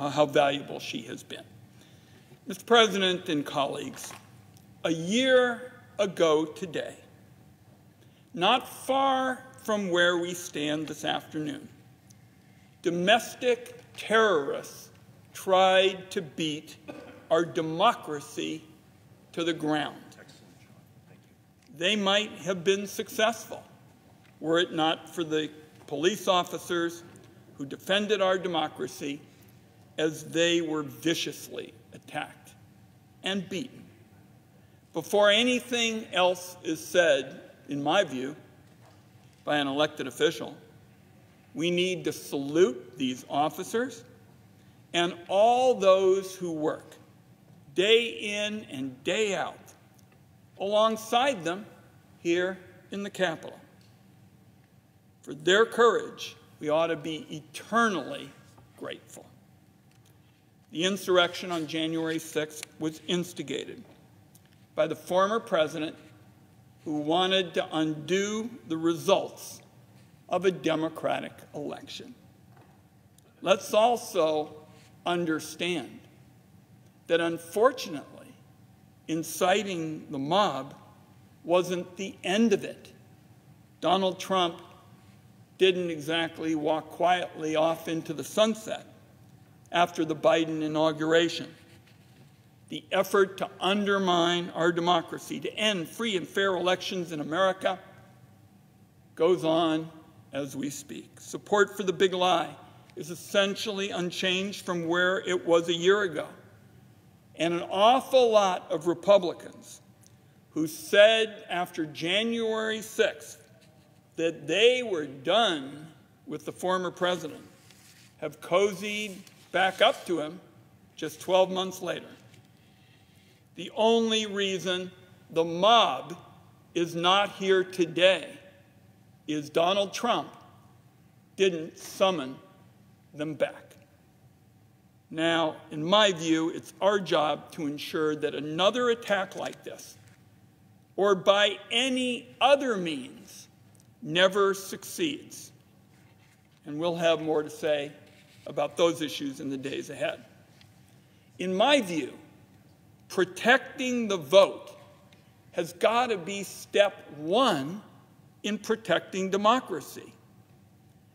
how valuable she has been. Mr. President and colleagues, a year ago today, not far from where we stand this afternoon, domestic terrorists tried to beat our democracy to the ground. They might have been successful were it not for the police officers who defended our democracy as they were viciously attacked and beaten. Before anything else is said, in my view, by an elected official, we need to salute these officers and all those who work day in and day out alongside them here in the Capitol. For their courage, we ought to be eternally grateful. The insurrection on January 6th was instigated by the former president who wanted to undo the results of a democratic election. Let's also understand that, unfortunately, inciting the mob wasn't the end of it. Donald Trump didn't exactly walk quietly off into the sunset after the Biden inauguration. The effort to undermine our democracy, to end free and fair elections in America, goes on as we speak. Support for the big lie is essentially unchanged from where it was a year ago. And an awful lot of Republicans who said after January 6th that they were done with the former president have cozied back up to him just 12 months later. The only reason the mob is not here today is Donald Trump didn't summon them back. Now, in my view, it's our job to ensure that another attack like this, or by any other means, never succeeds. And we'll have more to say about those issues in the days ahead. In my view, protecting the vote has got to be step one in protecting democracy.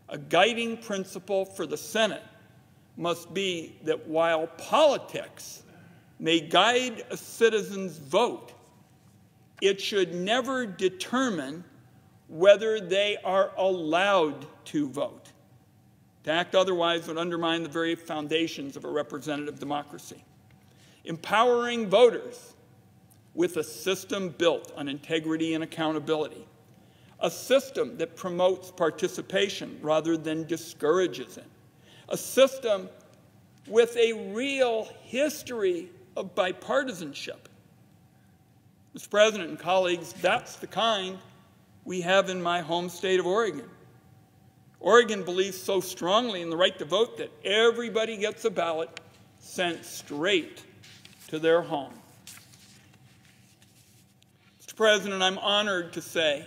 A guiding principle for the Senate must be that while politics may guide a citizen's vote, it should never determine whether they are allowed to vote. To act otherwise would undermine the very foundations of a representative democracy. Empowering voters with a system built on integrity and accountability, a system that promotes participation rather than discourages it, a system with a real history of bipartisanship. Mr. President and colleagues, that's the kind we have in my home state of Oregon. Oregon believes so strongly in the right to vote that everybody gets a ballot sent straight to their home. Mr. President, I'm honored to say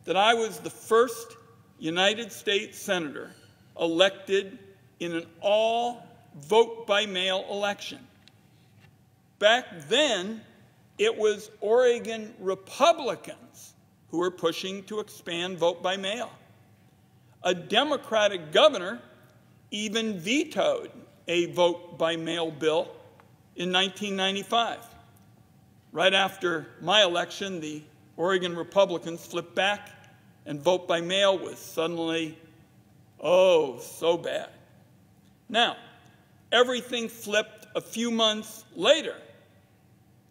that I was the first United States Senator elected in an all-vote-by-mail election. Back then, it was Oregon Republicans who were pushing to expand vote-by-mail. A Democratic governor even vetoed a vote-by-mail bill in 1995. Right after my election, the Oregon Republicans flipped back, and vote-by-mail was suddenly, oh, so bad. Now, everything flipped a few months later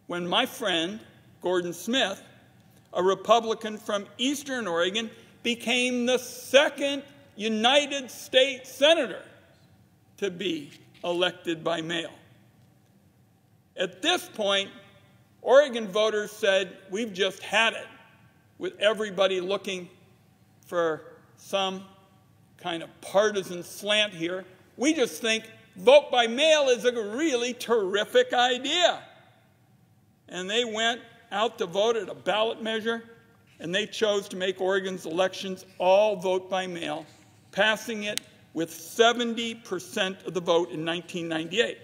when my friend, Gordon Smith, a Republican from Eastern Oregon, became the second United States Senator to be elected by mail. At this point, Oregon voters said, we've just had it with everybody looking for some kind of partisan slant here. We just think vote by mail is a really terrific idea. And they went out to vote at a ballot measure, and they chose to make Oregon's elections all vote by mail, passing it with 70% of the vote in 1998.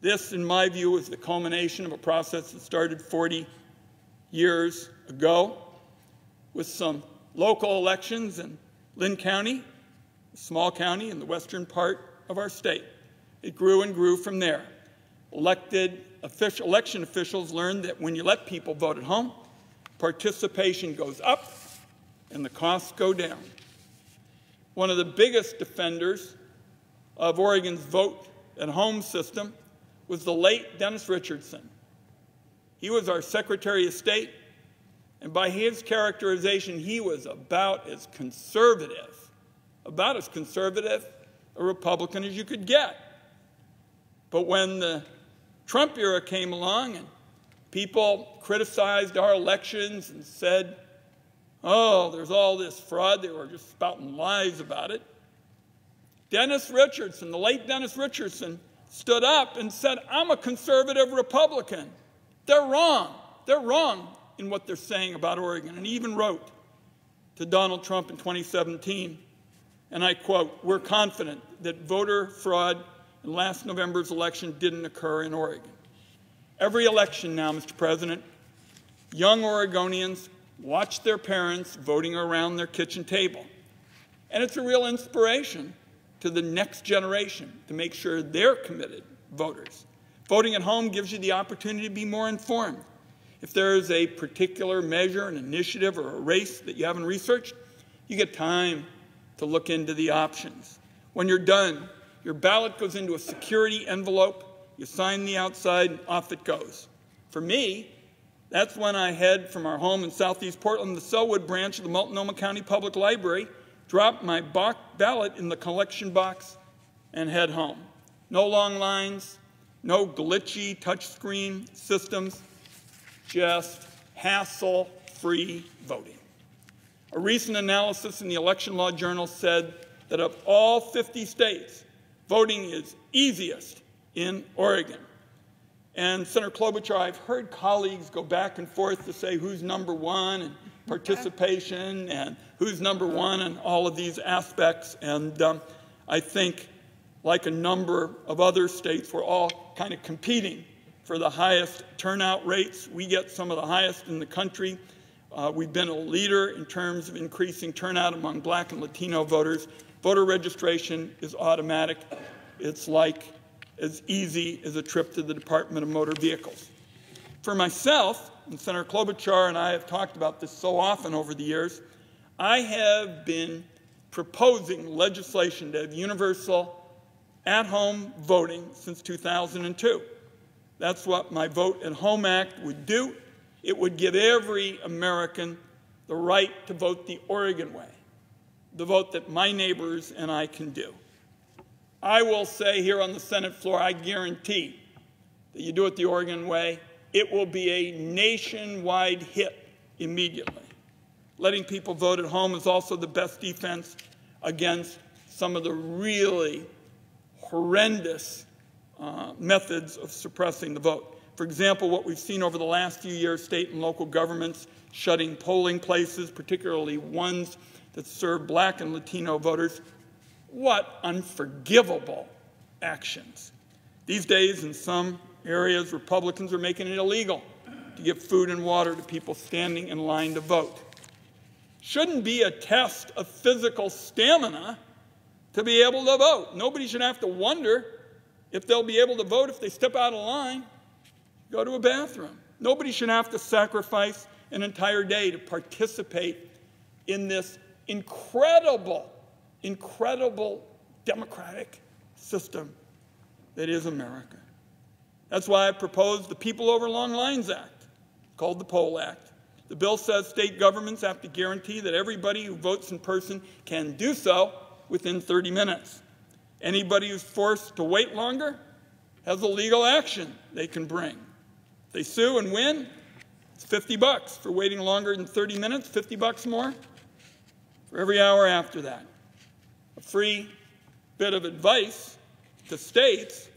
This, in my view, is the culmination of a process that started 40 years ago with some local elections in Lynn County, a small county in the western part of our state. It grew and grew from there. Election officials learned that when you let people vote at home, participation goes up and the costs go down. One of the biggest defenders of Oregon's vote at home system was the late Dennis Richardson. He was our Secretary of State, and by his characterization, he was about as conservative a Republican as you could get. But when the Trump era came along and people criticized our elections and said, oh, there's all this fraud, they were just spouting lies about it, Dennis Richardson, the late Dennis Richardson, stood up and said, I'm a conservative Republican. They're wrong. They're wrong in what they're saying about Oregon. And he even wrote to Donald Trump in 2017, and I quote, we're confident that voter fraud in last November's election didn't occur in Oregon. Every election now, Mr. President, young Oregonians watch their parents voting around their kitchen table. And it's a real inspiration to the next generation to make sure they're committed voters. Voting at home gives you the opportunity to be more informed. If there is a particular measure, an initiative, or a race that you haven't researched, you get time to look into the options. When you're done, your ballot goes into a security envelope, you sign the outside, and off it goes. For me, that's when I head from our home in southeast Portland, the Sellwood branch of the Multnomah County Public Library, drop my ballot in the collection box, and head home. No long lines, no glitchy touchscreen systems, just hassle-free voting. A recent analysis in the Election Law Journal said that of all 50 states, voting is easiest in Oregon. And Senator Klobuchar, I've heard colleagues go back and forth to say who's number one in participation and who's number one in all of these aspects. And I think, like a number of other states, we're all kind of competing for the highest turnout rates. We get some of the highest in the country. We've been a leader in terms of increasing turnout among Black and Latino voters. Voter registration is automatic. It's like as easy as a trip to the Department of Motor Vehicles. For myself, and Senator Klobuchar and I have talked about this so often over the years, I have been proposing legislation to have universal at-home voting since 2002. That's what my Vote at Home Act would do. It would give every American the right to vote the Oregon way, the vote that my neighbors and I can do. I will say here on the Senate floor, I guarantee that you do it the Oregon way, it will be a nationwide hit immediately. Letting people vote at home is also the best defense against some of the really horrendous methods of suppressing the vote. For example, what we've seen over the last few years, state and local governments shutting polling places, particularly ones that serve Black and Latino voters. What unforgivable actions. These days, in some areas, Republicans are making it illegal to give food and water to people standing in line to vote. Shouldn't be a test of physical stamina to be able to vote. Nobody should have to wonder if they'll be able to vote if they step out of line, go to a bathroom. Nobody should have to sacrifice an entire day to participate in this incredible democratic system that is America. That's why I proposed the People Over Long Lines Act, called the POLL Act. The bill says state governments have to guarantee that everybody who votes in person can do so within 30 minutes. Anybody who's forced to wait longer has a legal action they can bring. If they sue and win, it's $50 for waiting longer than 30 minutes, $50 more for every hour after that. A free bit of advice to states,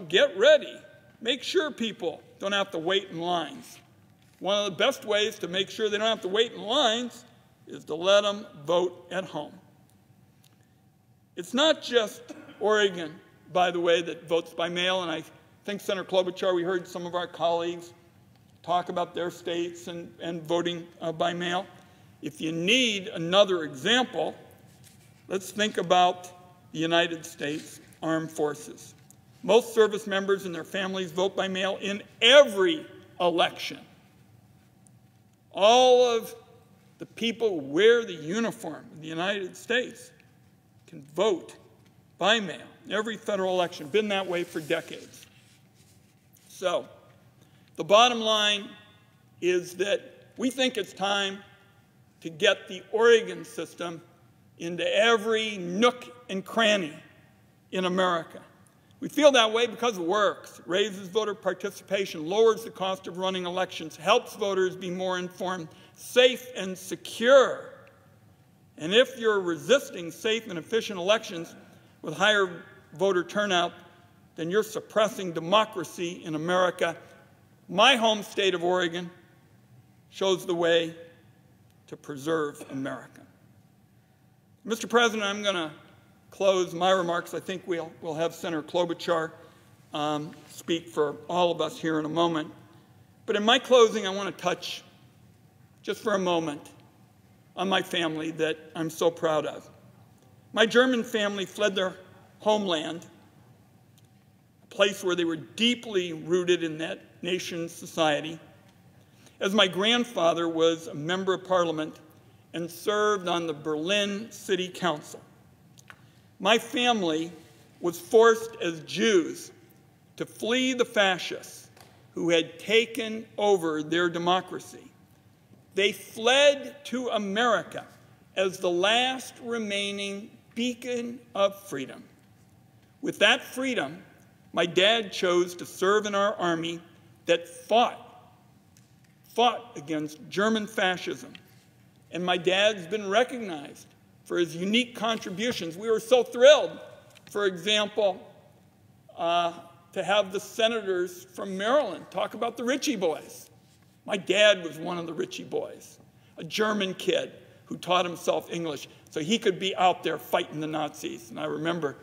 get ready. Make sure people don't have to wait in lines. One of the best ways to make sure they don't have to wait in lines is to let them vote at home. It's not just Oregon, by the way, that votes by mail, and I think, Senator Klobuchar, we heard some of our colleagues talk about their states and voting by mail. If you need another example, let's think about the United States Armed Forces. Most service members and their families vote by mail in every election. All of the people who wear the uniform of the United States can vote by mail in every federal election. Been that way for decades. So, the bottom line is that we think it's time to get the Oregon system into every nook and cranny in America. We feel that way because it works. It raises voter participation, lowers the cost of running elections, helps voters be more informed, safe and secure. And if you're resisting safe and efficient elections with higher voter turnout, then you're suppressing democracy in America. My home state of Oregon shows the way to preserve America. Mr. President, I'm going to close my remarks. I think we'll have Senator Klobuchar speak for all of us here in a moment. But in my closing, I want to touch just for a moment on my family that I'm so proud of. My German family fled their homeland, a place where they were deeply rooted in that nation's society, as my grandfather was a member of Parliament and served on the Berlin City Council. My family was forced as Jews to flee the fascists who had taken over their democracy. They fled to America as the last remaining beacon of freedom. With that freedom, my dad chose to serve in our army that fought against German fascism. And my dad's been recognized for his unique contributions. We were so thrilled, for example, to have the senators from Maryland talk about the Ritchie boys. My dad was one of the Ritchie boys, a German kid who taught himself English so he could be out there fighting the Nazis. And I remember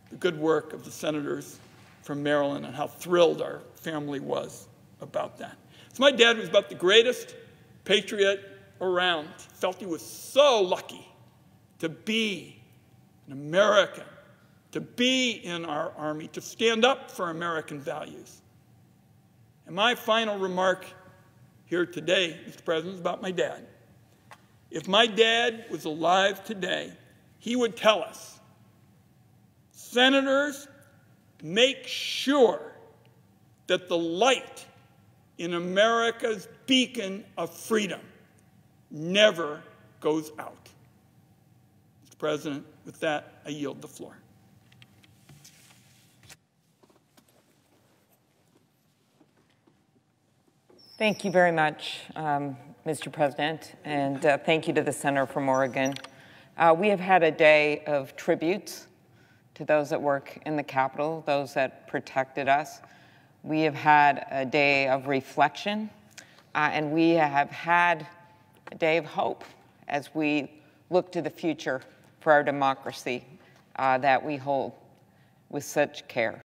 the good work of the senators from Maryland and how thrilled our family was about that. So my dad was about the greatest patriot around. Felt he was so lucky to be an American, to be in our army, to stand up for American values. And my final remark here today, Mr. President, is about my dad. If my dad was alive today, he would tell us, senators, make sure that the light in America's beacon of freedom never goes out. Mr. President, with that, I yield the floor. Thank you very much, Mr. President, and thank you to the Senator from Oregon. We have had a day of tributes to those that work in the Capitol, those that protected us. We have had a day of reflection, and we have had a day of hope as we look to the future for our democracy that we hold with such care.